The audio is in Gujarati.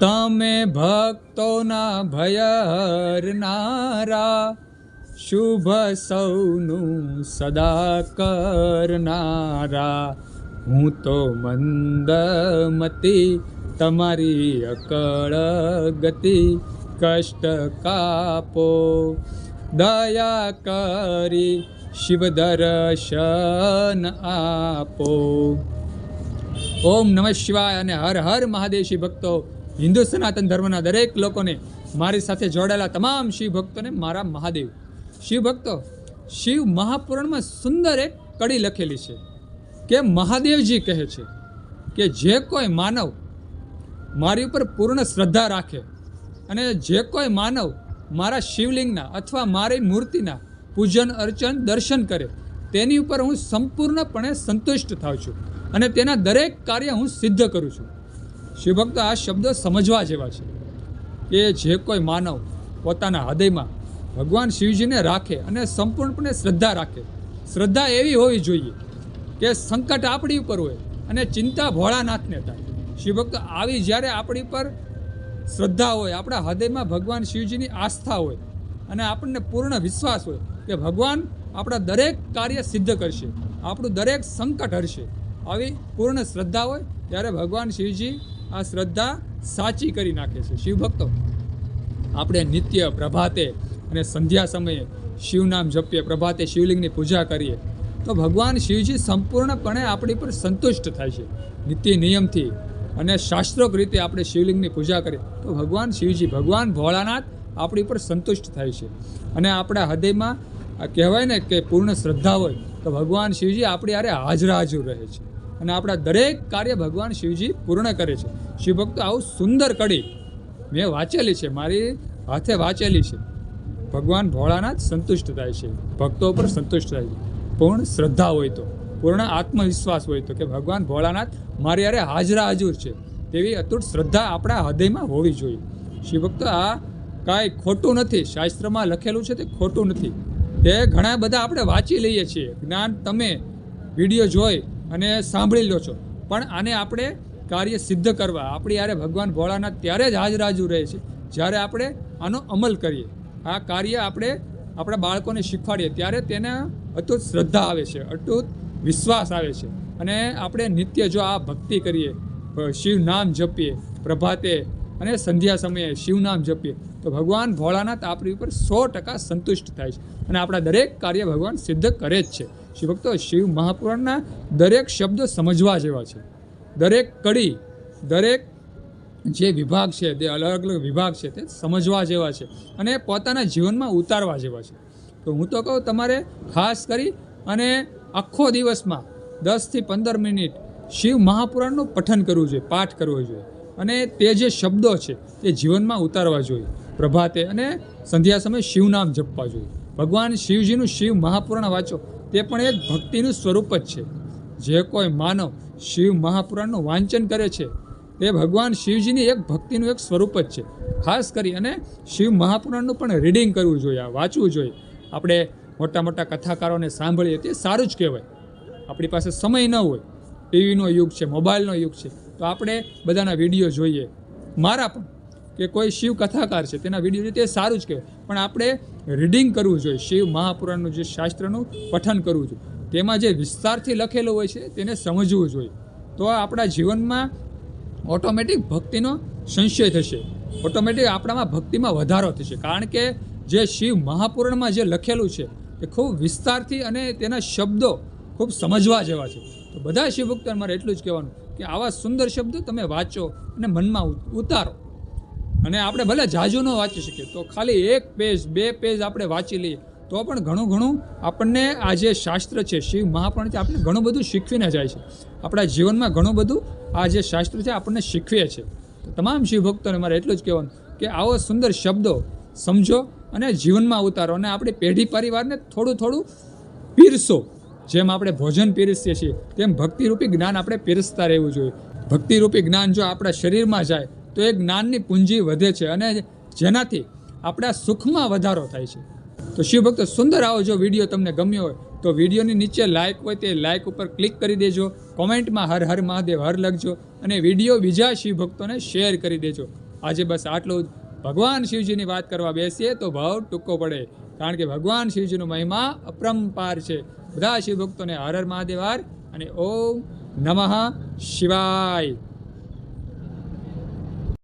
તમે ભક્તોના ભય હરનારા, શુભ સૌનું સદા કરનારા. હું તો મંદમતી તમારી અકળ ગતિ, કષ્ટ કાપો દયા કરી શિવ દર્શન આપો. ઓમ નમઃ શિવાય અને હર હર મહાદેવ. શિવ ભક્તો, હિન્દુ સનાતન ધર્મના દરેક લોકોને, મારી સાથે જોડાયેલા તમામ શિવ ભક્તોને મારા મહાદેવ. શિવ ભક્તો, શિવ મહાપુરાણમાં સુંદર એક કડી લખેલી છે કે મહાદેવજી કહે છે કે જે કોઈ માનવ મારી ઉપર પૂર્ણ શ્રદ્ધા રાખે અને જે કોઈ માનવ મારા શિવલિંગના અથવા મારી મૂર્તિના પૂજન અર્ચન દર્શન કરે, તેની ઉપર હું સંપૂર્ણપણે સંતુષ્ટ થાઉં છું અને તેના દરેક કાર્ય હું સિદ્ધ કરું છું. શિવભક્તો, આ શબ્દો સમજવા જેવા છે કે જે કોઈ માનવ પોતાના હૃદયમાં ભગવાન શિવજીને રાખે અને સંપૂર્ણપણે શ્રદ્ધા રાખે. શ્રદ્ધા એવી હોવી જોઈએ કે સંકટ આપણી ઉપર હોય અને ચિંતા ભોળાનાથને થાય. શિવભક્તો, આવી જ્યારે આપણી પર શ્રદ્ધા હોય, આપણા હૃદયમાં ભગવાન શિવજીની આસ્થા હોય અને આપણને પૂર્ણ વિશ્વાસ હોય કે ભગવાન આપણા દરેક કાર્ય સિદ્ધ કરશે, આપણું દરેક સંકટ હરશે, આવી પૂર્ણ શ્રદ્ધા હોય ત્યારે ભગવાન શિવજી આ શ્રદ્ધા સાચી કરી નાખે છે. શિવભક્તો, આપણે નિત્ય પ્રભાતે અને સંધ્યા સમયે શિવનામ જપીએ, પ્રભાતે શિવલિંગની પૂજા કરીએ તો ભગવાન શિવજી સંપૂર્ણપણે આપણી પર સંતુષ્ટ થાય છે. નિત્ય નિયમથી અને શાસ્ત્રોક રીતે આપણે શિવલિંગની પૂજા કરીએ તો ભગવાન શિવજી, ભગવાન ભોળાનાથ આપણી પર સંતુષ્ટ થાય છે. અને આપણા હૃદયમાં કહેવાય ને કે પૂર્ણ શ્રદ્ધા હોય તો ભગવાન શિવજી આપણી હારે હાજરા હાજર રહે છે અને આપણા દરેક કાર્ય ભગવાન શિવજી પૂર્ણ કરે છે. શિવભક્તો, આવું સુંદર કડી મેં વાંચેલી છે, મારી હાથે વાંચેલી છે. ભગવાન ભોળાનાથ સંતુષ્ટ થાય છે, ભક્તો પર સંતુષ્ટ થાય છે. પૂર્ણ શ્રદ્ધા હોય તો, પૂર્ણ આત્મવિશ્વાસ હોય તો કે ભગવાન ભોળાનાથ મારી હારે હાજરા હાજર છે, તેવી અતૂટ શ્રદ્ધા આપણા હૃદયમાં હોવી જોઈએ. શિવભક્તો, આ કાંઈ ખોટું નથી, શાસ્ત્રમાં લખેલું છે તે ખોટું નથી. તે ઘણા બધા આપણે વાંચી લઈએ છીએ, જ્ઞાન તમે વિડીયો જોઈ અને સાંભળી લો છો, પણ આને આપણે કાર્ય સિદ્ધ કરવા આપણી યારે ભગવાન ભોળાનાથ ત્યારે જ હાજર હાજર રહે છે જ્યારે આપણે આનો અમલ કરીએ. આ કાર્ય આપણે આપણા બાળકોને શીખવાડીએ ત્યારે તેને અતૂટ શ્રદ્ધા આવે છે, અતૂટ વિશ્વાસ આવે છે. અને આપણે નિત્ય જો આ ભક્તિ કરીએ, શિવ નામ જપીએ, પ્રભાતે અને સંધ્યા સમયે શિવ નામ જપીએ તો ભગવાન ભોળાનાથ આપણી ઉપર 100% સંતુષ્ટ થાય છે અને આપણા દરેક કાર્ય ભગવાન સિદ્ધ કરે જ છે. શિવભક્તો, શિવ મહાપુરાણના દરેક શબ્દો સમજવા જેવા છે. દરેક કડી, દરેક જે વિભાગ છે, તે અલગ અલગ વિભાગ છે, તે સમજવા જેવા છે અને પોતાના જીવનમાં ઉતારવા જેવા છે. તો હું તો કહું, તમારે ખાસ કરી અને આખો દિવસમાં 10થી 15 મિનિટ શિવ મહાપુરાણનું પઠન કરવું જોઈએ, પાઠ કરવો જોઈએ અને તે જે શબ્દો છે તે જીવનમાં ઉતારવા જોઈએ. પ્રભાતે અને સંધ્યા સમયે શિવનામ જપવા જોઈએ. ભગવાન શિવજીનું શિવ મહાપુરાણ વાંચો, તે પણ એક ભક્તિનું સ્વરૂપ જ છે. જે કોઈ માનવ શિવ મહાપુરાણનું વાંચન કરે છે તે ભગવાન શિવજીની એક ભક્તિનું એક સ્વરૂપ જ છે. ખાસ કરી અને શિવ મહાપુરાણનું પણ રીડિંગ કરવું જોઈએ, વાંચવું જોઈએ. આપણે મોટા મોટા કથાકારોને સાંભળીએ તે સારું જ કહેવાય. આપણી પાસે સમય ન હોય, ટીવીનો યુગ છે, મોબાઈલનો યુગ છે, તો આપણે બધાના વિડીયો જોઈએ. મારા પણ કે કોઈ શિવ કથાકાર છે તેના વિડીયો જોઈએ તે સારું જ કહેવાય, પણ આપણે રીડિંગ કરવું જોઈએ. શિવ મહાપુરાણનું જે શાસ્ત્રનું પઠન કરવું જોઈએ, તેમાં જે વિસ્તારથી લખેલું હોય છે તેને સમજવું જોઈએ. તો આપણા જીવનમાં ઓટોમેટિક ભક્તિનો સંશય થશે, ઓટોમેટિક આપણામાં ભક્તિમાં વધારો થશે. કારણ કે જે શિવ મહાપુરાણમાં જે લખેલું છે એ ખૂબ વિસ્તારથી અને તેના શબ્દો ખૂબ સમજવા જેવા છે. તો બધા શિવભક્તોને મારે એટલું જ કહેવાનું કે આવા સુંદર શબ્દો તમે વાંચો અને મનમાં ઉતારો. અને આપણે ભલે જાજુ ન વાંચી શકીએ તો ખાલી 1 પેજ 2 પેજ આપણે વાંચી લઈએ તો પણ ઘણું ઘણું આપણને આ જે શાસ્ત્ર છે શિવ મહાપુરાણથી આપણને ઘણું બધું શીખવીને જાય છે. આપણા જીવનમાં ઘણું બધું આ જે શાસ્ત્ર છે આપણને શીખવે છે. તો તમામ શિવભક્તોને મારે એટલું જ કહેવાનું કે આવો સુંદર શબ્દો સમજો અને જીવનમાં ઉતારો અને આપણી પેઢી પરિવારને થોડું થોડું પીરસો. જેમ આપણે ભોજન પીરસીએ છીએ તેમ ભક્તિરૂપી જ્ઞાન આપણે પીરસતા રહેવું જોઈએ. ભક્તિરૂપી જ્ઞાન જો આપણા શરીરમાં જાય તો એ જ્ઞાનની પૂંજી વધે છે અને જેનાથી આપણા સુખમાં વધારો થાય છે. તો શિવભક્તો, સુંદર આવો જો વિડીયો તમને ગમ્યો હોય તો વિડીયોની નીચે લાઇક હોય તે લાઇક ઉપર ક્લિક કરી દેજો. કોમેન્ટમાં હર હર મહાદેવ હર લખજો અને વિડીયો બીજા શિવભક્તોને શેર કરી દેજો. આજે બસ આટલું જ. ભગવાન શિવજીની વાત કરવા બેસીએ તો ભાવ ટૂંકો પડે, કારણ કે ભગવાન શિવજીનો મહિમા અપરંપાર છે. બધા શિવભક્તોને હર હર મહાદેવ અને ઓમ નમઃ શિવાય.